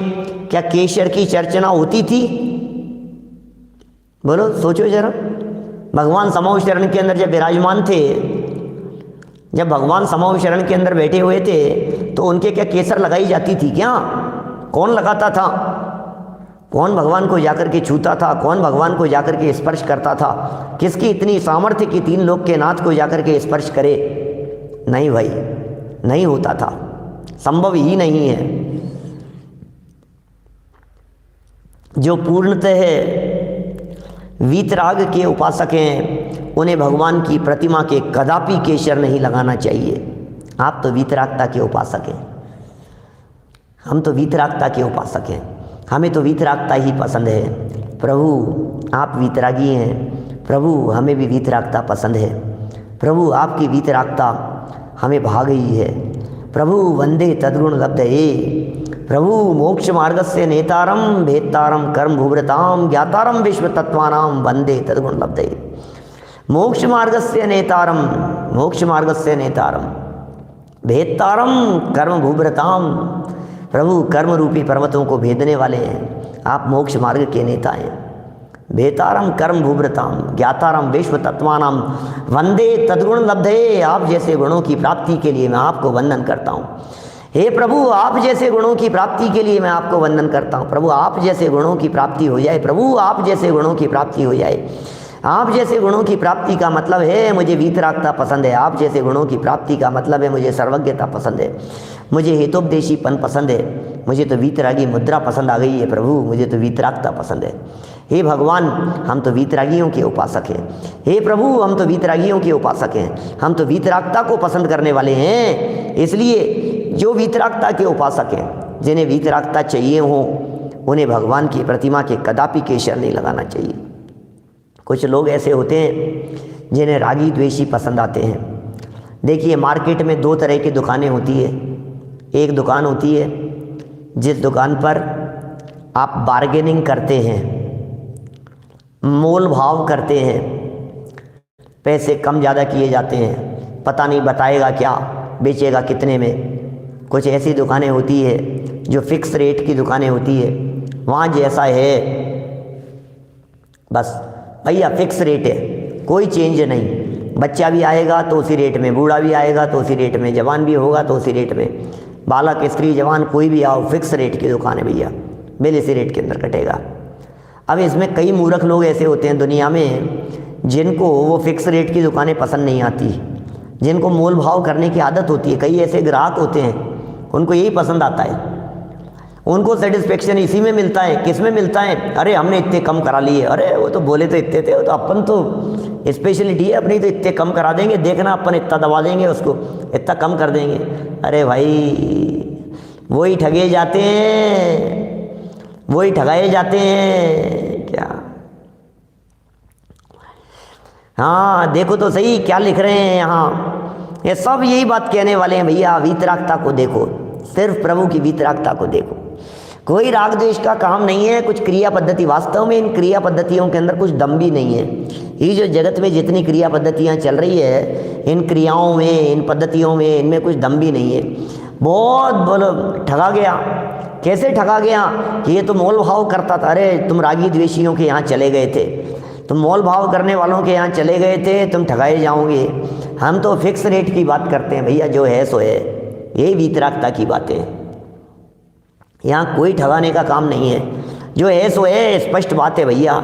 क्या केसर की चर्चना होती थी? बोलो, सोचो जरा। भगवान समूह शरण के अंदर जब विराजमान थे, जब भगवान समूह शरण के अंदर बैठे हुए थे तो उनके क्या केसर लगाई जाती थी क्या? कौन लगाता था? कौन भगवान को जाकर के छूता था? कौन भगवान को जाकर के स्पर्श करता था? किसकी इतनी सामर्थ्य कि तीन लोक के नाथ को जाकर के स्पर्श करे? नहीं भाई, नहीं होता था, संभव ही नहीं है। जो पूर्णतः वीतराग के उपासक हैं उन्हें भगवान की प्रतिमा के कदापि केसर नहीं लगाना चाहिए। आप तो वीतरागता के उपासक हैं, हम तो वीतरागता के उपासक हैं, हमें तो वीतरागता ही पसंद है। प्रभु आप वीतरागी हैं, प्रभु हमें भी वीतरागता पसंद है। प्रभु आपकी वीतरागता हमें भा गई है। प्रभु वंदे तद्गुण लब्धये। प्रभु मोक्ष मार्गस्य नेतारम भेत्तारम कर्म भूव्रताम ज्ञातारम विश्व तत्वानाम वंदे तद्गुण लब्धये। मोक्ष मार्गस्य नेतारम, मोक्ष मार्गस्य नेतारम भेत्तारम कर्म भूव्रताम। प्रभु कर्म रूपी पर्वतों को भेदने वाले हैं, आप मोक्ष मार्ग के नेता हैं। भेतारम कर्म भूव्रताम ज्ञातारम विश्व तत्वानाम वंदे तद्गुण लब्धये। आप जैसे गुणों की प्राप्ति के लिए मैं आपको वंदन करता हूँ। हे प्रभु आप जैसे गुणों की प्राप्ति के लिए मैं आपको वंदन करता हूँ। प्रभु आप जैसे गुणों की प्राप्ति हो जाए, प्रभु आप जैसे गुणों की प्राप्ति हो जाए। आप जैसे गुणों की प्राप्ति का मतलब है मुझे वीतरागता पसंद है। आप जैसे गुणों की प्राप्ति का मतलब है मुझे सर्वज्ञता पसंद है, मुझे हेतोपदेशीपन पसंद है, मुझे तो वीतरागी मुद्रा पसंद आ गई है। प्रभु मुझे तो वीतरागता पसंद है। हे भगवान हम तो वीतरागियों के उपासक हैं। हे प्रभु हम तो वीतरागियों के उपासक हैं, हम तो वीतरागता को पसंद करने वाले हैं। इसलिए जो वीतरागता के उपासक हैं, जिन्हें वीतरागता चाहिए हो, उन्हें भगवान की प्रतिमा के कदापि केशर नहीं लगाना चाहिए। कुछ लोग ऐसे होते हैं जिन्हें रागी द्वेषी पसंद आते हैं। देखिए मार्केट में दो तरह की दुकानें होती है। एक दुकान होती है जिस दुकान पर आप बार्गेनिंग करते हैं, मोल भाव करते हैं, पैसे कम ज़्यादा किए जाते हैं, पता नहीं बताएगा क्या, बेचेगा कितने में। कुछ ऐसी दुकानें होती है जो फिक्स रेट की दुकानें होती है, वहाँ जैसा है बस भैया फिक्स रेट है, कोई चेंज नहीं। बच्चा भी आएगा तो उसी रेट में, बूढ़ा भी आएगा तो उसी रेट में, जवान भी होगा तो उसी रेट में, बालक स्त्री जवान कोई भी आओ, फिक्स रेट की दुकान है भैया, बिल इसी रेट के अंदर कटेगा। अब इसमें कई मूर्ख लोग ऐसे होते हैं दुनिया में जिनको वो फिक्स रेट की दुकानें पसंद नहीं आती, जिनको मोल भाव करने की आदत होती है। कई ऐसे ग्राहक होते हैं उनको यही पसंद आता है, उनको सेटिस्फेक्शन इसी में मिलता है। किस में मिलता है? अरे हमने इतने कम करा लिए, अरे वो तो बोले तो इतने थे, वो तो अपन तो स्पेशलिटी है अपनी, तो इतने कम करा देंगे, देखना अपन इतना दबा देंगे उसको, इतना कम कर देंगे। अरे भाई वही ठगे जाते हैं, वही ठगाए जाते हैं क्या। हाँ देखो तो सही क्या लिख रहे हैं यहाँ, ये सब यही बात कहने वाले हैं भैया वीतरागता को देखो, सिर्फ प्रभु की वीतरागता को देखो। कोई राग द्वेष का काम नहीं है, कुछ क्रिया पद्धति। वास्तव में इन क्रिया पद्धतियों के अंदर कुछ दम भी नहीं है। ये जो जगत में जितनी क्रिया पद्धतियाँ चल रही है, इन क्रियाओं में, इन पद्धतियों में, इनमें कुछ दम भी नहीं है। बहुत बोलो ठगा गया। कैसे ठगा गया कि ये तो मोल भाव करता था। अरे तुम रागी द्वेषियों के यहाँ चले गए थे, तुम मोल भाव करने वालों के यहाँ चले गए थे, तुम ठगाए जाओगे। हम तो फिक्स रेट की बात करते हैं भैया, जो है सो है। यही वीतरागता की बातें, यहाँ कोई ठगाने का काम नहीं है, जो है सो है, स्पष्ट बात है भैया।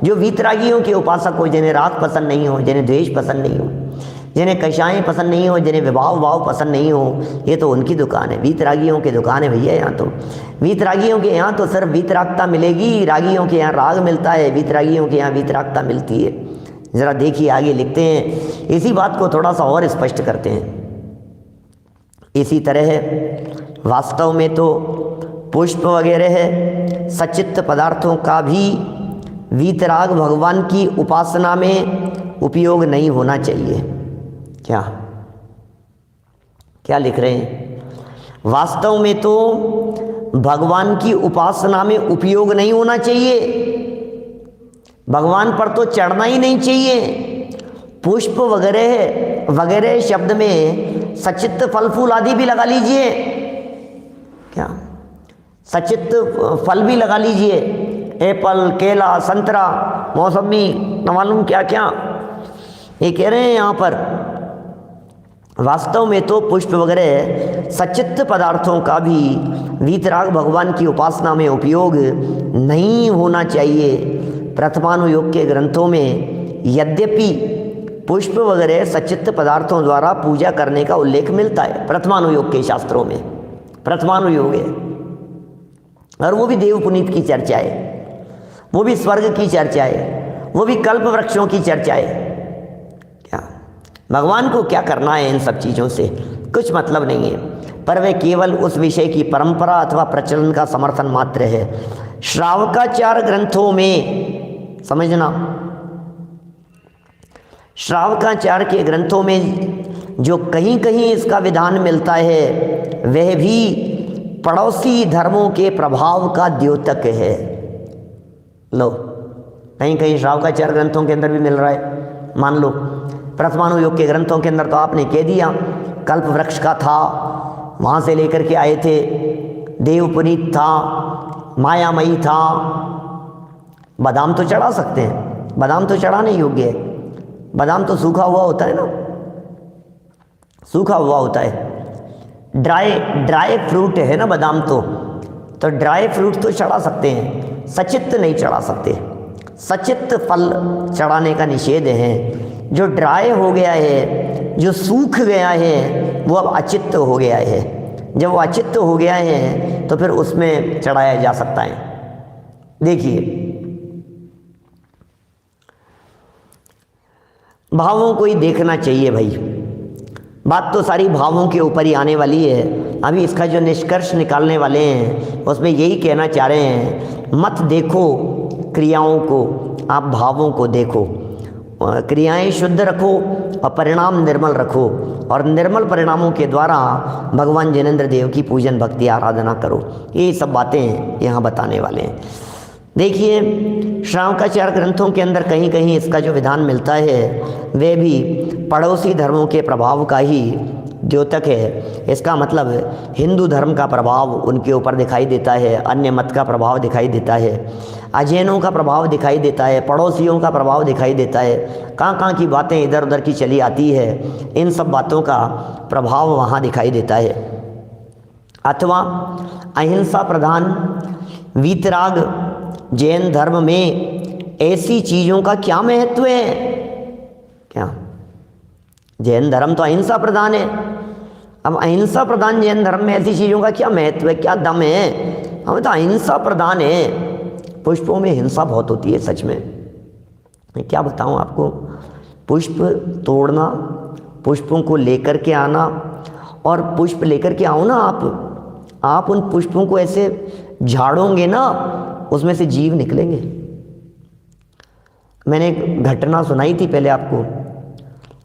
जो वीतरागियों के उपासक हो, जिन्हें राग पसंद नहीं हो, जिन्हें द्वेष पसंद नहीं हो, जिन्हें कषाएँ पसंद नहीं हो, जिन्हें विभाव भाव पसंद नहीं हो, ये तो उनकी दुकान है, वीतरागियों की दुकान है भैया। यहाँ तो वीतरागियों के यहाँ तो सिर्फ वीतरागता मिलेगी, रागियों के यहाँ राग मिलता है, वीतरागियों के यहाँ वीतरागता मिलती है। ज़रा देखिए आगे लिखते हैं, इसी बात को थोड़ा सा और स्पष्ट करते हैं। इसी तरह वास्तव में तो पुष्प वगैरह है, सचित्त पदार्थों का भी वीतराग भगवान की उपासना में उपयोग नहीं होना चाहिए। क्या क्या लिख रहे हैं? वास्तव में तो भगवान की उपासना में उपयोग नहीं होना चाहिए, भगवान पर तो चढ़ना ही नहीं चाहिए। पुष्प वगैरह वगैरह शब्द में सचित्त फल फूल आदि भी लगा लीजिए, क्या सचित्त फल भी लगा लीजिए, एप्पल, केला, संतरा, मौसमी, न मालूम क्या क्या ये कह रहे हैं यहाँ पर। वास्तव में तो पुष्प वगैरह सचित्त पदार्थों का भी वीतराग भगवान की उपासना में उपयोग नहीं होना चाहिए। प्रथमानुयोग के ग्रंथों में यद्यपि पुष्प वगैरह सचित्त पदार्थों द्वारा पूजा करने का उल्लेख मिलता है, प्रथमानुयोग के शास्त्रों में प्रथमानुयोग है, और वो भी देव पुनीत की चर्चा है, वो भी स्वर्ग की चर्चा है, वो भी कल्प वृक्षों की चर्चा है। क्या भगवान को क्या करना है इन सब चीज़ों से? कुछ मतलब नहीं है, पर वे केवल उस विषय की परंपरा अथवा प्रचलन का समर्थन मात्र है। श्रावकाचार ग्रंथों में, समझना, श्रावकाचार के ग्रंथों में जो कहीं कहीं इसका विधान मिलता है वह भी पड़ोसी धर्मों के प्रभाव का द्योतक है। लो, कहीं कहीं श्रावकाचार ग्रंथों के अंदर भी मिल रहा है। मान लो प्रथमानुयोग के ग्रंथों के अंदर तो आपने कह दिया कल्प वृक्ष का था, वहाँ से लेकर के आए थे, देवपुनीत था, मायामयी था। बादाम तो चढ़ा सकते हैं, बादाम तो चढ़ाने योग्य है, बादाम तो सूखा हुआ होता है ना, सूखा हुआ होता है। ड्राई फ्रूट है ना बादाम, तो ड्राई फ्रूट तो चढ़ा सकते हैं, सचित्त नहीं चढ़ा सकते। सचित्त फल चढ़ाने का निषेध है। जो ड्राई हो गया है, जो सूख गया है, वो अब अचित्त हो गया है। जब वो अचित्त हो गया है तो फिर उसमें चढ़ाया जा सकता है। देखिए, भावों को ही देखना चाहिए भाई। बात तो सारी भावों के ऊपर ही आने वाली है। अभी इसका जो निष्कर्ष निकालने वाले हैं उसमें यही कहना चाह रहे हैं, मत देखो क्रियाओं को, आप भावों को देखो। क्रियाएं शुद्ध रखो और परिणाम निर्मल रखो, और निर्मल परिणामों के द्वारा भगवान जिनेंद्र देव की पूजन भक्ति आराधना करो। ये सब बातें यहाँ बताने वाले हैं। देखिए, श्रावकाचार ग्रंथों के अंदर कहीं कहीं इसका जो विधान मिलता है वह भी पड़ोसी धर्मों के प्रभाव का ही द्योतक है। इसका मतलब हिंदू धर्म का प्रभाव उनके ऊपर दिखाई देता है, अन्य मत का प्रभाव दिखाई देता है, अजैनों का प्रभाव दिखाई देता है, पड़ोसियों का प्रभाव दिखाई देता है। कहाँ की बातें इधर उधर की चली आती है, इन सब बातों का प्रभाव वहाँ दिखाई देता है। अथवा अहिंसा प्रधान वीतराग जैन धर्म में ऐसी चीज़ों का क्या महत्व है? क्या जैन धर्म तो अहिंसा प्रधान है। अब अहिंसा प्रधान जैन धर्म में ऐसी चीज़ों का क्या महत्व है, क्या दम है? हमें तो अहिंसा प्रधान है। पुष्पों में हिंसा बहुत होती है, सच में। मैं क्या बताऊं आपको, पुष्प तोड़ना, पुष्पों को लेकर के आना, और पुष्प लेकर के आओ ना आप उन पुष्पों को ऐसे झाड़ोगे ना, उसमें से जीव निकलेंगे। मैंने एक घटना सुनाई थी पहले आपको।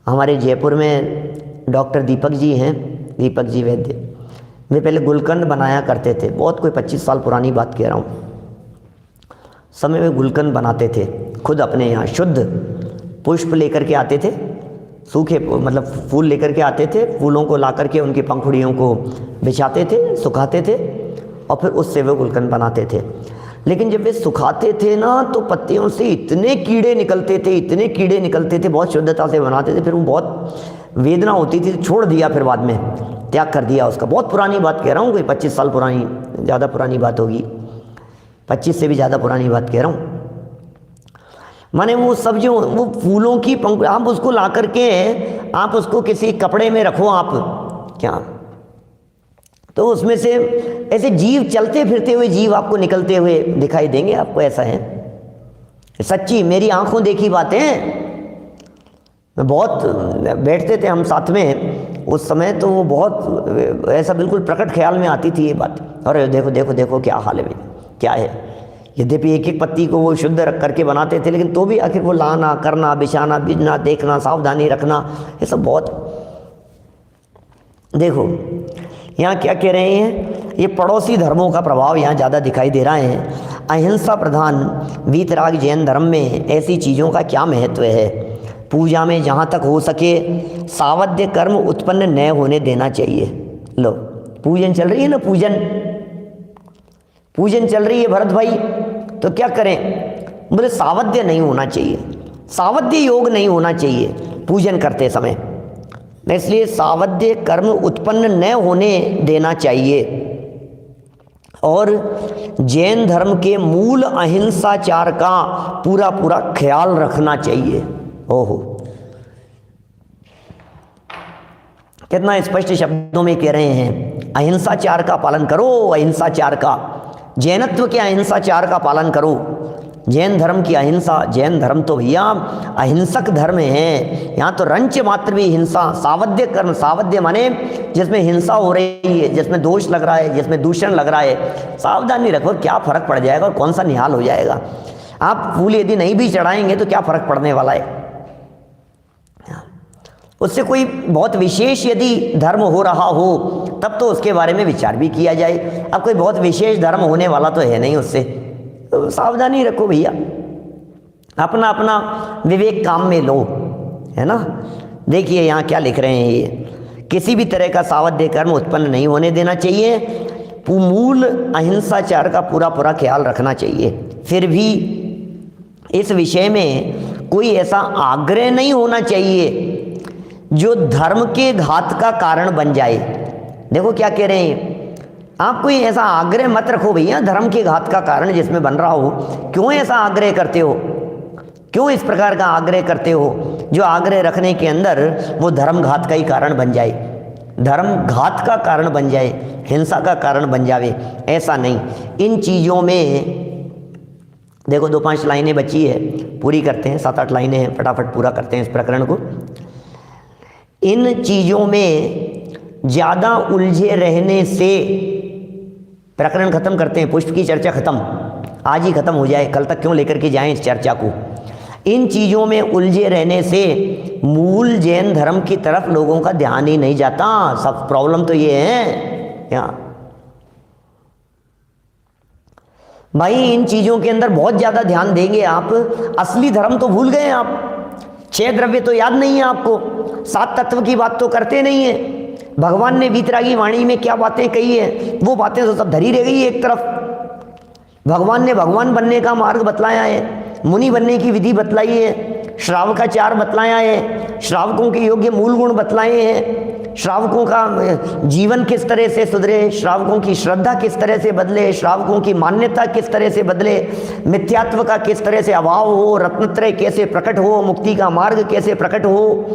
हमारे जयपुर में डॉक्टर दीपक जी हैं, दीपक जी वैद्य, वे पहले गुलकंद बनाया करते थे। बहुत कोई 25 साल पुरानी बात कह रहा हूँ। समय में गुलकंद बनाते थे खुद अपने यहाँ, शुद्ध पुष्प लेकर के आते थे, सूखे मतलब फूल लेकर के आते थे, फूलों को ला करके उनकी पंखुड़ियों को बिछाते थे, सुखाते थे, और फिर उससे वे गुलकंद बनाते थे। लेकिन जब वे सुखाते थे ना, तो पत्तियों से इतने कीड़े निकलते थे, इतने कीड़े निकलते थे, बहुत शुद्धता से बनाते थे। फिर वो बहुत वेदना होती थी, छोड़ दिया, फिर बाद में त्याग कर दिया उसका। बहुत पुरानी बात कह रहा हूँ, कोई 25 साल पुरानी, ज़्यादा पुरानी बात होगी, 25 से भी ज़्यादा पुरानी बात कह रहा हूँ। माने वो सब जो वो फूलों की पंख, आप उसको ला करके आप उसको किसी कपड़े में रखो आप, क्या तो उसमें से ऐसे जीव, चलते फिरते हुए जीव आपको निकलते हुए दिखाई देंगे आपको। ऐसा है, सच्ची मेरी आंखों देखी बातें। बहुत बैठते थे हम साथ में उस समय, तो वो बहुत ऐसा बिल्कुल प्रकट ख्याल में आती थी ये बात। अरे देखो देखो देखो क्या हाल है भाई, क्या है। यद्यपि एक एक पत्ती को वो शुद्ध रख करके बनाते थे, लेकिन तो भी आखिर वो लाना, करना, बिछाना, बीजना, देखना, सावधानी रखना, ये सब बहुत। देखो यहाँ क्या कह रहे हैं, ये पड़ोसी धर्मों का प्रभाव यहाँ ज़्यादा दिखाई दे रहा है। अहिंसा प्रधान वीतराग जैन धर्म में ऐसी चीज़ों का क्या महत्व है? पूजा में जहाँ तक हो सके सावध्य कर्म उत्पन्न न होने देना चाहिए। लो, पूजन चल रही है ना, पूजन चल रही है भरत भाई, तो क्या करें? बोले सावध्य नहीं होना चाहिए, सावध्य योग नहीं होना चाहिए पूजन करते समय। इसलिए सावध्य कर्म उत्पन्न न होने देना चाहिए। और जैन धर्म के मूल अहिंसाचार का पूरा पूरा ख्याल रखना चाहिए। ओहो, कितना स्पष्ट शब्दों में कह रहे हैं, अहिंसाचार का पालन करो, अहिंसाचार का, जैनत्व के अहिंसाचार का पालन करो। जैन धर्म की अहिंसा, जैन धर्म तो भैया अहिंसक धर्म है। यहाँ तो रंच मात्र भी हिंसा, सावध्य कर्म, सावध्य माने जिसमें हिंसा हो रही है, जिसमें दोष लग रहा है, जिसमें दूषण लग रहा है, सावधानी रखो, क्या फर्क पड़ जाएगा और कौन सा निहाल हो जाएगा। आप फूल यदि नहीं भी चढ़ाएंगे तो क्या फर्क पड़ने वाला है, उससे कोई बहुत विशेष यदि धर्म हो रहा हो तब तो उसके बारे में विचार भी किया जाए। अब कोई बहुत विशेष धर्म होने वाला तो है नहीं उससे, तो सावधानी रखो भैया, अपना अपना विवेक काम में लो, है ना। देखिए यहाँ क्या लिख रहे हैं, ये किसी भी तरह का सावध्य कर्म उत्पन्न नहीं होने देना चाहिए, मूल अहिंसाचार का पूरा पूरा ख्याल रखना चाहिए। फिर भी इस विषय में कोई ऐसा आग्रह नहीं होना चाहिए जो धर्म के घात का कारण बन जाए। देखो क्या कह रहे हैं, आप कोई ऐसा आग्रह मत रखो भैया धर्म के घात का कारण जिसमें बन रहा हो। क्यों ऐसा आग्रह करते हो, क्यों इस प्रकार का आग्रह करते हो जो आग्रह रखने के अंदर वो धर्म घात का ही कारण बन जाए, धर्म घात का कारण बन जाए, हिंसा का कारण बन जावे। ऐसा नहीं। इन चीज़ों में देखो 2-5 लाइनें बची है, पूरी करते हैं, 7-8 लाइनें हैं, फटाफट पूरा करते हैं इस प्रकरण को। इन चीज़ों में ज़्यादा उलझे रहने से, प्रकरण खत्म करते हैं, पुष्प की चर्चा खत्म, आज ही खत्म हो जाए, कल तक क्यों लेकर के जाएं इस चर्चा को। इन चीज़ों में उलझे रहने से मूल जैन धर्म की तरफ लोगों का ध्यान ही नहीं जाता। सब प्रॉब्लम तो ये है यहाँ भाई, इन चीज़ों के अंदर बहुत ज़्यादा ध्यान देंगे आप, असली धर्म तो भूल गए आप। 6 द्रव्य तो याद नहीं है आपको, 7 तत्व की बात तो करते नहीं है। भगवान ने वीतरागी वाणी में क्या बातें कही है, वो बातें तो सब धरी रह गई एक तरफ। भगवान ने भगवान बनने का मार्ग बतलाया है, मुनि बनने की विधि बतलाई है, श्रावकाचार बतलाया है, श्रावकों के योग्य मूल गुण बतलाए हैं, श्रावकों का जीवन किस तरह से सुधरे, श्रावकों की श्रद्धा किस तरह से बदले, श्रावकों की मान्यता किस तरह से बदले, मिथ्यात्व का किस तरह से अभाव हो, रत्नत्रय कैसे प्रकट हो, मुक्ति का मार्ग कैसे प्रकट हो,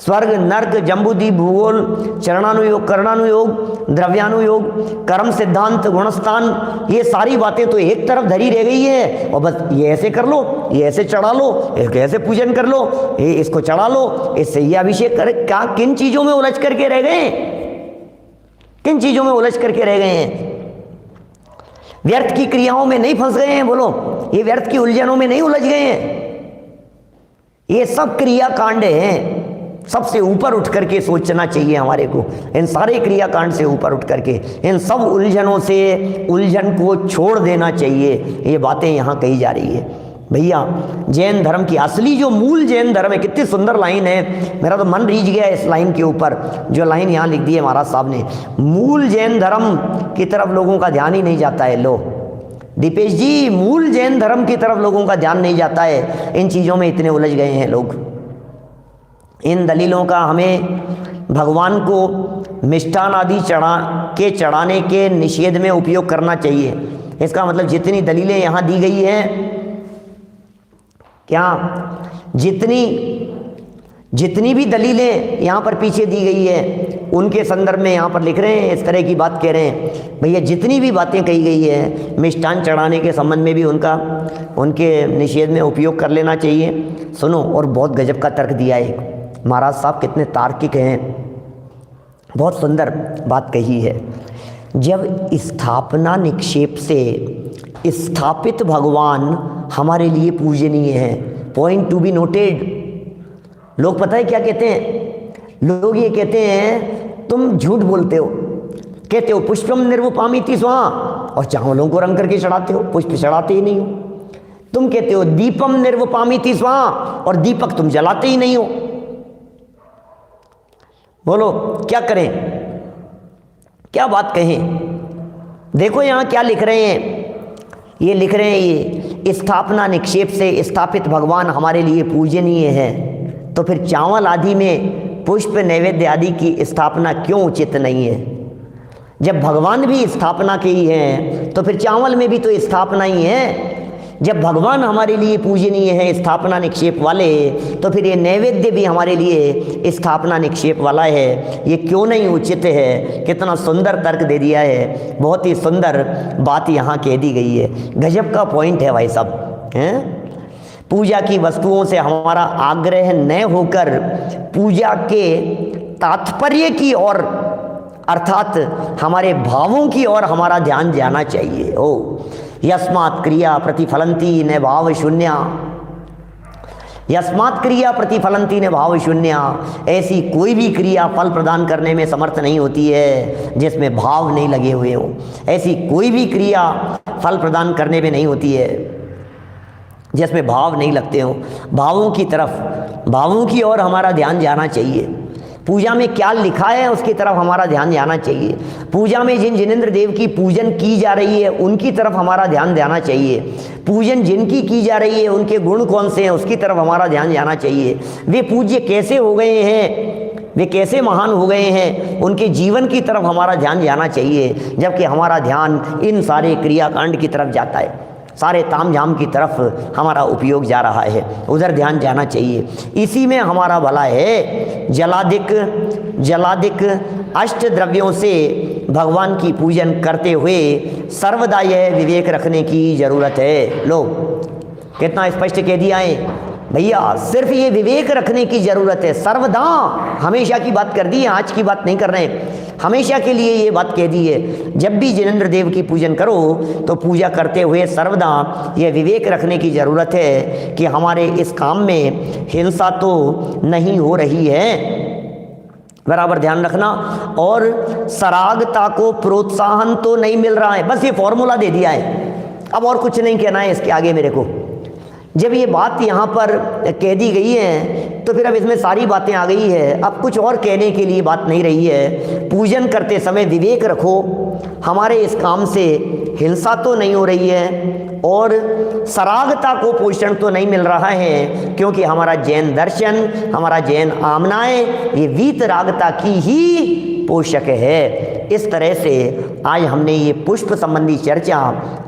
स्वर्ग नर्क जम्बूद्वीप भूगोल, चरणानुयोग कर्णानुयोग द्रव्यानुयोग कर्म सिद्धांत गुणस्थान, ये सारी बातें तो एक तरफ धरी रह गई है। और बस ये ऐसे कर लो, ये ऐसे चढ़ा लो, ऐसे पूजन कर लो, ये इसको चढ़ा लो, इससे ये अभिषेक कर, क्या किन चीज़ों में उलझ करके रह गए, किन चीज़ों में उलझ करके रह गए हैं। व्यर्थ की क्रियाओं में नहीं फंस गए हैं, बोलो, ये व्यर्थ की उलझनों में नहीं उलझ गए हैं। ये सब क्रिया कांड हैं, सबसे ऊपर उठ करके सोचना चाहिए हमारे को, इन सारे क्रियाकांड से ऊपर उठ करके इन सब उलझनों से उलझन को छोड़ देना चाहिए। ये बातें यहाँ कही जा रही है भैया। जैन धर्म की असली जो मूल जैन धर्म है, कितनी सुंदर लाइन है, मेरा तो मन रीझ गया इस लाइन के ऊपर, जो लाइन यहाँ लिख दी है महाराज साहब ने। मूल जैन धर्म की तरफ लोगों का ध्यान ही नहीं जाता है। लो दीपेश जी, मूल जैन धर्म की तरफ लोगों का ध्यान नहीं जाता है, इन चीज़ों में इतने उलझ गए हैं लोग। इन दलीलों का हमें भगवान को मिष्ठान आदि चढ़ाने के निषेध में उपयोग करना चाहिए। इसका मतलब जितनी दलीलें यहाँ दी गई हैं, क्या जितनी भी दलीलें यहाँ पर पीछे दी गई है उनके संदर्भ में यहाँ पर लिख रहे हैं, इस तरह की बात कह रहे हैं भैया। जितनी भी बातें कही गई है मिष्ठान चढ़ाने के संबंध में भी उनके निषेध में उपयोग कर लेना चाहिए। सुनो, और बहुत गजब का तर्क दिया है महाराज साहब, कितने तार्किक हैं, बहुत सुंदर बात कही है। जब स्थापना निक्षेप से स्थापित भगवान हमारे लिए पूजनीय है, पॉइंट टू बी नोटेड। लोग पता है क्या कहते हैं, लोग ये कहते हैं तुम झूठ बोलते हो, कहते हो पुष्पम निर्वपामिति स्वाहा, और चावलों को रंग करके चढ़ाते हो, पुष्प चढ़ाते ही नहीं हो। तुम कहते हो दीपम निर्वपामिति स्वाहा, और दीपक तुम जलाते ही नहीं हो। बोलो क्या करें, क्या बात कहें। देखो यहाँ क्या लिख रहे हैं, ये लिख रहे हैं ये स्थापना निक्षेप से स्थापित भगवान हमारे लिए पूजनीय है, तो फिर चावल आदि में पुष्प नैवेद्य आदि की स्थापना क्यों उचित नहीं है। जब भगवान भी स्थापना के ही हैं तो फिर चावल में भी तो स्थापना ही है। जब भगवान हमारे लिए पूजनीय है स्थापना निक्षेप वाले, तो फिर ये नैवेद्य भी हमारे लिए स्थापना निक्षेप वाला है, ये क्यों नहीं उचित है। कितना सुंदर तर्क दे दिया है, बहुत ही सुंदर बात यहाँ कह दी गई है। गजब का पॉइंट है भाई साहब, हैं। पूजा की वस्तुओं से हमारा आग्रह न होकर पूजा के तात्पर्य की ओर अर्थात हमारे भावों की ओर हमारा ध्यान जाना चाहिए। ओ यस्मात् क्रिया प्रतिफलंती न भाव शून्या, यस्मात् क्रिया प्रतिफलंती न भाव शून्या। ऐसी कोई भी क्रिया फल प्रदान करने में समर्थ नहीं होती है जिसमें भाव नहीं लगे हुए हों। ऐसी कोई भी क्रिया फल प्रदान करने में नहीं होती है जिसमें भाव नहीं लगते हों। भावों की तरफ, भावों की ओर हमारा ध्यान जाना चाहिए। पूजा में क्या लिखा है उसकी तरफ हमारा ध्यान जाना चाहिए। पूजा में जिन जिनेंद्र देव की पूजन की जा रही है उनकी तरफ हमारा ध्यान जाना चाहिए। पूजन जिनकी की जा रही है उनके गुण कौन से हैं उसकी तरफ हमारा ध्यान जाना चाहिए। वे पूज्य कैसे हो गए हैं, वे कैसे महान हो गए हैं, उनके जीवन की तरफ हमारा ध्यान जाना चाहिए। जबकि हमारा ध्यान इन सारे क्रियाकांड की तरफ जाता है, सारे ताम झाम की तरफ हमारा उपयोग जा रहा है, उधर ध्यान जाना चाहिए। इसी में हमारा भला है। जलादिक अष्ट द्रव्यों से भगवान की पूजन करते हुए सर्वदा यह विवेक रखने की जरूरत है। लो कितना स्पष्ट कह दिया है भैया, सिर्फ ये विवेक रखने की जरूरत है। सर्वदा, हमेशा की बात कर दी है, आज की बात नहीं कर रहे हैं, हमेशा के लिए ये बात कह दी है। जब भी जिनेंद्र देव की पूजन करो तो पूजा करते हुए सर्वदा यह विवेक रखने की ज़रूरत है कि हमारे इस काम में हिंसा तो नहीं हो रही है, बराबर ध्यान रखना, और सरागता को प्रोत्साहन तो नहीं मिल रहा है। बस ये फॉर्मूला दे दिया है, अब और कुछ नहीं कहना है इसके आगे मेरे को। जब ये बात यहाँ पर कह दी गई है तो फिर अब इसमें सारी बातें आ गई है, अब कुछ और कहने के लिए बात नहीं रही है। पूजन करते समय विवेक रखो, हमारे इस काम से हिंसा तो नहीं हो रही है और सरागता को पोषण तो नहीं मिल रहा है, क्योंकि हमारा जैन दर्शन, हमारा जैन आमनाएं ये वीतरागता की ही पोषक है। इस तरह से आज हमने ये पुष्प संबंधी चर्चा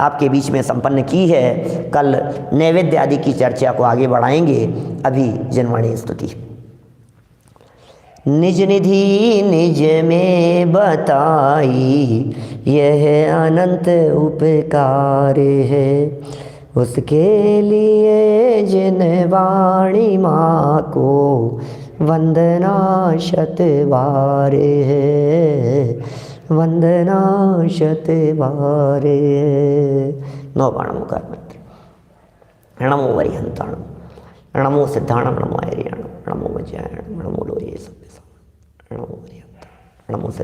आपके बीच में संपन्न की है। कल नैवेद्य आदि की चर्चा को आगे बढ़ाएंगे। अभी जनवाणी स्तुति। निज निधि निज में बताई यह अनंत उपकार है, उसके लिए जिन वाणी माँ को वंदना शतबार है, वंदना शतबार है। 9 बाणमोकार मंत्र। नमो वरिहंताणम, नमो सिद्धाणम, नमो आर्याणम, नमो वज्रायणम, नमो लोये सत्य, नमो वरिहंताणम, नमो सिद्धाणम।